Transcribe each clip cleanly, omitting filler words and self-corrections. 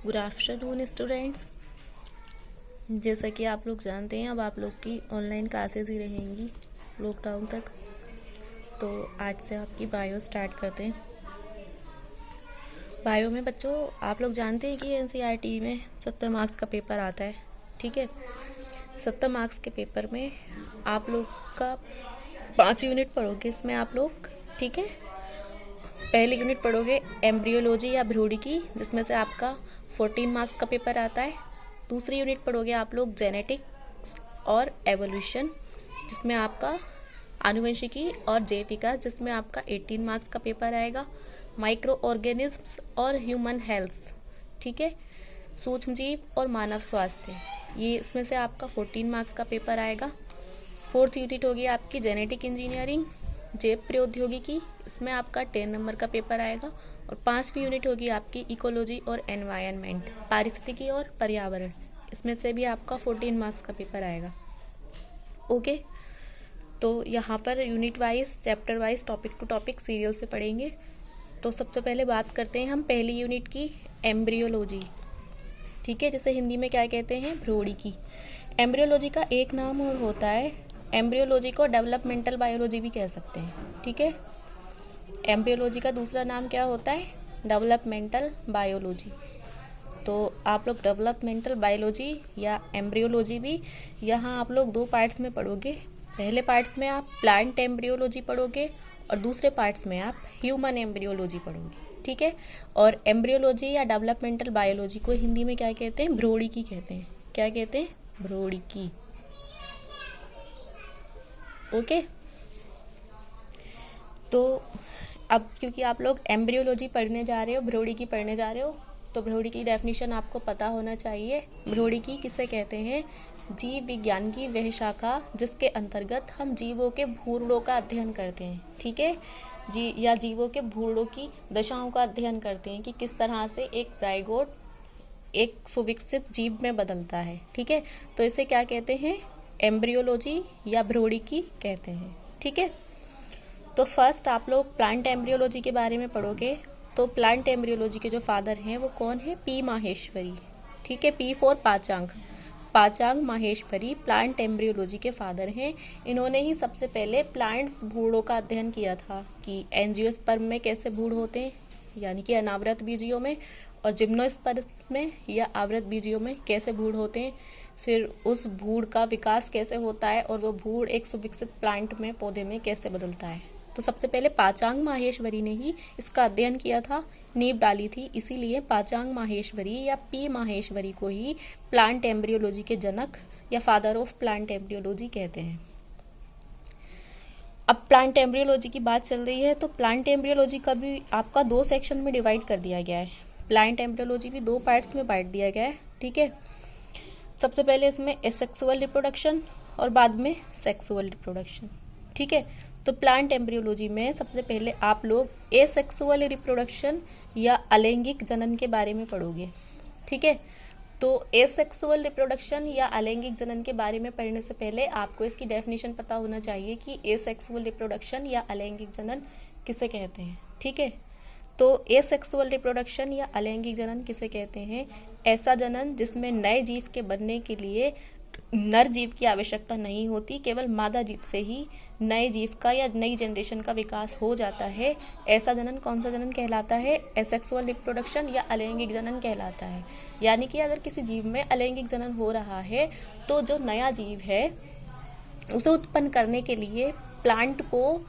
Good afternoon students. जैसा कि आप लोग जानते हैं, अब आप लोग की ऑनलाइन क्लासेस ही रहेंगी लॉकडाउन तक। तो आज से आपकी बायो स्टार्ट करते हैं। बायो में बच्चों, आप लोग जानते हैं कि एनसीईआरटी में 70 मार्क्स का पेपर आता है। ठीक है, 70 मार्क्स के पेपर में आप लोग का 5 यूनिट पढ़ोगे इसमें आप लोग। ठीक है, पहली यूनिट पढ़ोगे एम्ब्रियोलॉजी या भ्रूण की, जिसमें से आपका 14 मार्क्स का पेपर आता है। दूसरी यूनिट पढ़ोगे आप लोग जेनेटिक्स और एवोल्यूशन, जिसमें आपका आनुवंशिकी और जैव विकास, जिसमें आपका 18 मार्क्स का पेपर आएगा। माइक्रो ऑर्गेनिज्म्स और ह्यूमन हेल्थ, ठीक है, सूक्ष्म जीव और मानव स्वास्थ्य, ये इसमें से आपका 14 मार्क्स का पेपर आएगा। फोर्थ यूनिट होगी आपकी जेनेटिक इंजीनियरिंग, जैव प्रौद्योगिकी, इसमें आपका 10 नंबर का पेपर आएगा। और 5वीं यूनिट होगी आपकी इकोलॉजी और एनवायरनमेंट, पारिस्थितिकी और पर्यावरण, इसमें से भी आपका 14 मार्क्स का पेपर आएगा। ओके, तो यहाँ पर unit wise, chapter wise, topic to topic serial से पढ़ेंगे। तो सबसे पहले बात करते हैं हम पहली यूनिट की, एम्ब्रियोलॉजी। ठीक है, जिसे हिंदी में क्या कहते हैं, भ्रूणिकी। एम्ब्रियोलॉजी का एक नाम और होता है, एम्ब्रियोलॉजी को डेवलपमेंटल बायोलॉजी भी कह सकते हैं। ठीक है, एम्ब्रियोलॉजी का दूसरा नाम क्या होता है, डेवलपमेंटल बायोलॉजी। तो आप लोग डेवलपमेंटल बायोलॉजी या एम्ब्रियोलॉजी भी यहाँ आप लोग 2 पार्ट्स में पढ़ोगे। पहले पार्ट्स में आप प्लांट एम्ब्रियोलॉजी पढ़ोगे और दूसरे पार्ट्स में आप ह्यूमन एम्ब्रियोलॉजी पढ़ोगे। ठीक है, और एम्ब्रियोलॉजी या डेवलपमेंटल बायोलॉजी को हिंदी में क्या कहते हैं, भ्रूणिकी कहते हैं। क्या कहते हैं, भ्रूणिकी। ओके, तो अब क्योंकि आप लोग एम्ब्रियोलॉजी पढ़ने जा रहे हो, भ्रूणिकी पढ़ने जा रहे हो, तो भ्रूणिकी की डेफिनेशन आपको पता होना चाहिए। भ्रूणिकी किसे कहते हैं, जीव विज्ञान की वह शाखा जिसके अंतर्गत हम जीवों के भ्रूणों का अध्ययन करते हैं। ठीक है, या जीवों के भ्रूणों की दशाओं का अध्ययन करते हैं कि किस तरह से एक जाइगोट एक सुविकसित जीव में बदलता है। ठीक है, तो इसे क्या कहते हैं, एम्ब्रियोलॉजी या भ्रूणिकी कहते हैं। ठीक है, तो फर्स्ट आप लोग प्लांट एम्ब्रियोलॉजी के बारे में पढ़ोगे। तो प्लांट एम्ब्रियोलॉजी के जो फादर हैं वो कौन है, पी माहेश्वरी। ठीक है, P for Panchanan, Panchanan Maheshwari plant embryology के फादर हैं। इन्होंने ही सबसे पहले प्लांट्स भ्रूणों का अध्ययन किया था कि एंजियोस्पर्म में कैसे भ्रूण होते हैं, यानी कि अनावृत बीजियों में, और जिम्नोस्पर्म में या आवृत बीजियों में कैसे भ्रूण होते हैं, फिर उस भ्रूण का विकास कैसे होता है और वो भ्रूण एक सुविकसित प्लांट में, पौधे में कैसे बदलता है। तो सबसे पहले पाचांग माहेश्वरी ने ही इसका अध्ययन किया था, नींव डाली थी। इसीलिए पाचांग माहेश्वरी या पी माहेश्वरी को ही प्लांट एम्ब्रियोलॉजी के जनक या फादर ऑफ प्लांट एम्ब्रियोलॉजी कहते हैं। अब प्लांट एम्ब्रियोलॉजी की बात चल रही है, तो प्लांट एम्ब्रियोलॉजी का भी आपका 2 सेक्शन में डिवाइड कर दिया गया है। प्लांट एम्ब्रियोलॉजी भी 2 पार्ट्स में बांट दिया गया है। ठीक है, सबसे पहले इसमें एसेक्सुअल रिप्रोडक्शन और बाद में सेक्सुअल रिप्रोडक्शन। ठीक है, तो प्लांट एम्ब्रियोलॉजी में सबसे पहले आप लोग एसेक्सुअल रिप्रोडक्शन या अलैंगिक जनन के बारे में पढ़ोगे। ठीक है, तो एसेक्सुअल रिप्रोडक्शन या अलैंगिक जनन के बारे में पढ़ने से पहले आपको इसकी डेफिनेशन पता होना चाहिए कि एसेक्सुअल रिप्रोडक्शन या अलैंगिक जनन किसे कहते हैं। ठीक है, तो एसेक्सुअल रिप्रोडक्शन या अलैंगिक जनन किसे कहते हैं, ऐसा जनन जिसमें नए जीव के बनने के लिए नर जीव की आवश्यकता नहीं होती, केवल मादा जीव से ही नए जीव का या नई जनरेशन का विकास हो जाता है। ऐसा जनन कौन सा जनन कहलाता है, एसेक्सुअल रिप्रोडक्शन या अलैंगिक जनन कहलाता है। यानी कि अगर किसी जीव में अलैंगिक जनन हो रहा है तो जो नया जीव है उसे उत्पन्न करने के लिए प्लांट को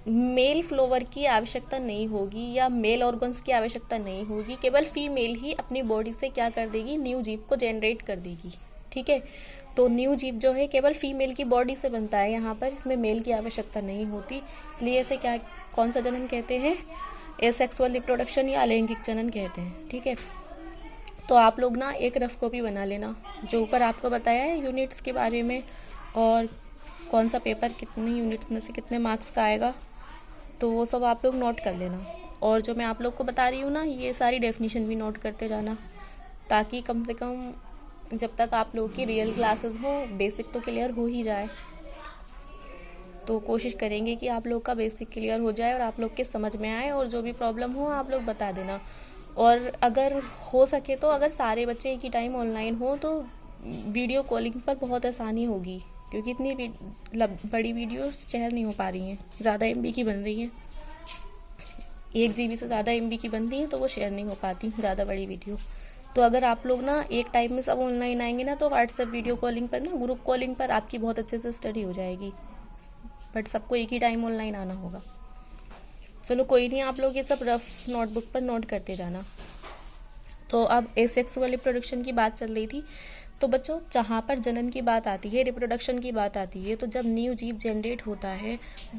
मेल फ्लावर की आवश्यकता नहीं होगी या मेल ऑर्गन्स की आवश्यकता नहीं होगी, केवल फीमेल ही अपनी बॉडी से क्या कर देगी, न्यू जीव को जनरेट कर देगी। ठीक है, तो न्यू जीव जो है केवल फीमेल की बॉडी से बनता है, यहाँ पर इसमें मेल की आवश्यकता नहीं होती। इसलिए इसे क्या, कौन सा जनन कहते हैं, एसेक्सुअल रिप्रोडक्शन या अलैंगिक जनन कहते हैं। ठीक है, तो आप लोग ना एक रफ कॉपी बना लेना, जो ऊपर आपको बताया है यूनिट्स के बारे में और कौन सा पेपर कितनी यूनिट्स में से कितने मार्क्स का आएगा, तो वो सब आप लोग नोट कर लेना। और जो मैं आप लोग को बता रही हूँ ना, ये सारी डेफिनेशन भी नोट करते जाना, ताकि कम से कम जब तक आप लोग की रियल क्लासेस हो बेसिक तो क्लियर हो ही जाए। तो कोशिश करेंगे कि आप लोग का बेसिक क्लियर हो जाए और आप लोग के समझ में आए, और जो भी प्रॉब्लम हो आप लोग बता देना। और अगर हो सके तो अगर सारे बच्चे एक ही टाइम ऑनलाइन हो तो वीडियो कॉलिंग पर बहुत आसानी होगी, क्योंकि इतनी बड़ी वीडियोस शेयर नहीं हो पा रही हैं, ज़्यादा एमबी की बन रही हैं, 1 GB से ज़्यादा एमबी की बनती हैं तो वो शेयर नहीं हो पाती ज़्यादा बड़ी वीडियो। तो अगर आप लोग ना एक टाइम में सब ऑनलाइन आएंगे ना तो व्हाट्सएप वीडियो कॉलिंग पर ना, ग्रुप कॉलिंग पर आपकी बहुत अच्छे से स्टडी हो जाएगी, बट सबको एक ही टाइम ऑनलाइन आना होगा। चलो कोई नहीं, आप लोग ये सब रफ नोटबुक पर नोट करते जाना। तो अब एसेक्सुअल रिप्रोडक्शन की बात चल रही थी, तो बच्चों जहाँ पर जनन की बात आती है, रिप्रोडक्शन की बात आती है, तो जब न्यू जीव जनरेट होता है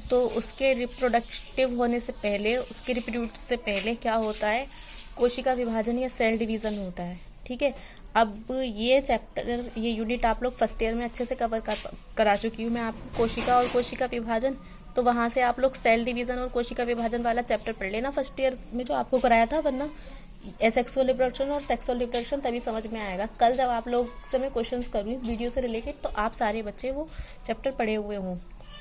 तो उसके रिप्रोडक्टिव होने से पहले, उसके रिप्रोड्यूस से पहले क्या होता है, कोशिका विभाजन या सेल डिवीजन होता है। ठीक है, अब ये चैप्टर, ये यूनिट आप लोग फर्स्ट ईयर में अच्छे से कवर करा चुकी हूँ मैं आपको, कोशिका और कोशिका विभाजन। तो वहां से आप लोग सेल डिवीजन और कोशिका विभाजन वाला चैप्टर पढ़ लेना फर्स्ट ईयर में जो आपको कराया था, वरना एसेक्सुअल रिप्रोडक्शन और सेक्सुअल रिप्रोडक्शन तभी समझ में आएगा। कल जब आप लोग से मैं क्वेश्चंस करूँ इस वीडियो से रिलेटेड तो आप सारे बच्चे वो चैप्टर पढ़े हुए हों।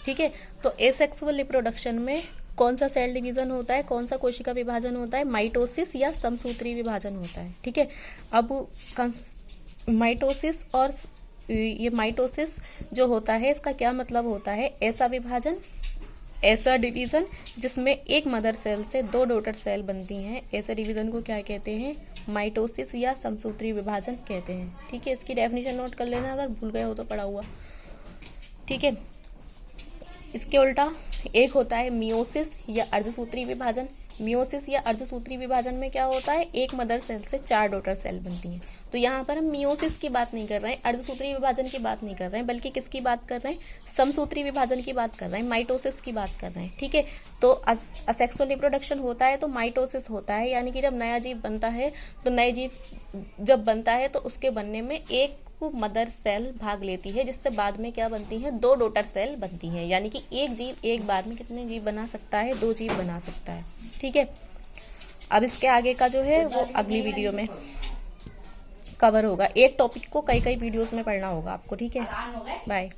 ठीक है, तो एसेक्सुअल रिप्रोडक्शन में कौन सा सेल डिवीजन होता है, कौन सा कोशिका विभाजन होता है, माइटोसिस या समसूत्री विभाजन होता है। ठीक है, अब माइटोसिस और ये माइटोसिस जो होता है इसका क्या मतलब होता है, ऐसा विभाजन, ऐसा डिवीजन जिसमें एक मदर सेल से 2 डॉटर सेल बनती हैं, ऐसे डिवीजन को क्या कहते हैं, माइटोसिस या समसूत्री विभाजन कहते हैं। ठीक है, इसकी डेफिनेशन नोट कर लेना अगर भूल गए हो तो पढ़ा हुआ। ठीक है, इसके उल्टा एक होता है मियोसिस या अर्धसूत्री विभाजन। मियोसिस या अर्धसूत्री विभाजन में क्या होता है, एक मदर सेल से 4 डॉटर सेल बनती हैं। तो यहाँ पर हम मियोसिस की बात नहीं कर रहे हैं, अर्धसूत्री विभाजन की बात नहीं कर रहे हैं, बल्कि किसकी बात कर रहे हैं, समसूत्री विभाजन की बात कर रहे हैं, माइटोसिस की बात कर रहे हैं। ठीक है, तो असेक्सुअल रिप्रोडक्शन होता है तो माइटोसिस होता है, यानी कि जब नया जीव बनता है तो नए जीव जब बनता है तो उसके बनने में एक मदर सेल भाग लेती है, जिससे बाद में क्या बनती है, 2 डॉटर सेल बनती है। यानी कि एक जीव एक बार में कितने जीव बना सकता है, 2 जीव बना सकता है। ठीक है, अब इसके आगे का जो है वो अगली वीडियो में कवर होगा। एक टॉपिक को कई वीडियोस में पढ़ना होगा आपको। ठीक है, बाय।